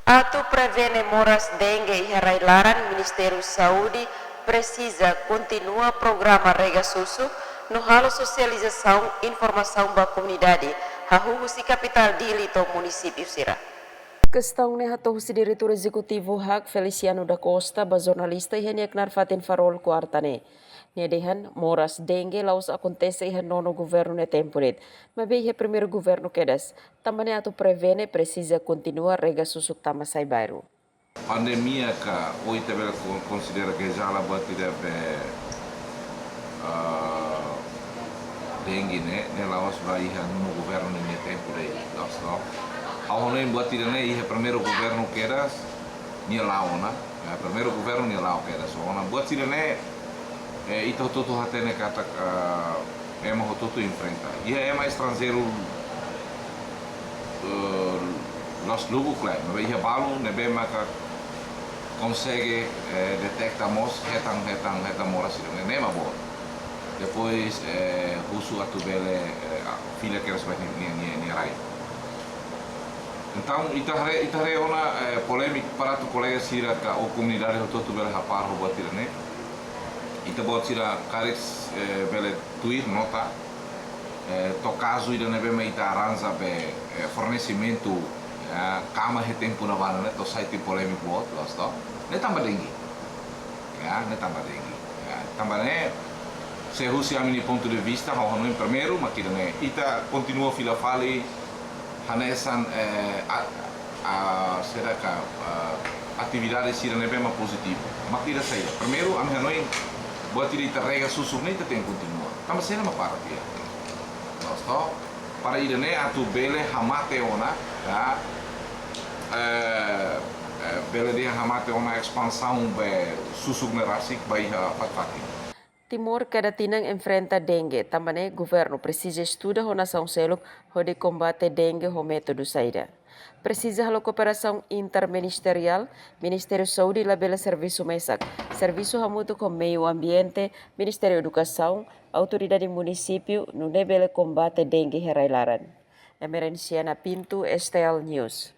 Atu prevene moras dengue e Harailaran, Ministério Saúde precisa continua programa Rega Susu no halo socialização informação para a comunidade. Hahuhu si capital Dili to município Sira. Questão ne hatohu si diretor executivo hak Feliciano da Costa ba jornalista ihan yaknar fatin farol ko artane. Nedehan moras dengue laus acontece ihan nono governo ne temporit. Mabe ihe primeiro governo quedas. Tamane atu prevene precisa continua rega susuk tama sai bairro. Pandemia ka oita bela considera que já la bati deve dengue ne laos vai ihan no governo ne temporit. Laos ao nem bati ne ihe primeiro governo quedas ni laona. Primeiro governo ni lao quedas. Ona bati ne ito tutu hatene kata ema tutu enfrenta. Ia ema estrangeiro nós lugu claro, mas ia balu nebe maka consegue detectamos hetang mora sih nema bo. Depois husu atubele filha que elas vai ni rai. Então itare ona polêmica para tu colega sira ka o comunidade tutu bele hapar ho batir ne. Ita bot sira karis bele tweet nota to caso ida nebe mai ita aranza be fornecimento cama retempo na bana to site polêmico bot losto ne tambah dengue ya ne tambah dengue ya tambah ne se Rússia a mini ponto de vista ho no primeiro makira ne ita continua fila fali hanesan será que atividades sira nebe ma positivo makira saya primeiro am hanoi buat ita rega susur ne tem continua tambah sena ma para dia losto para idene atu bele hamate ona ya bele dia hamate ona expansão be susuk nerasik bai patpati. Timor cada tinang enfrenta dengue, tambane governo precisa estuda ho nação seluk ho de combate dengue ho método saída. Precisa halo cooperação interministerial, Ministério Saúde e bela Serviço Mesak, Serviço Hamutu com Meio Ambiente, Ministério Educação, Autoridade Município, no bela combate dengue herailaran. Emerenciana Pinto, STL News.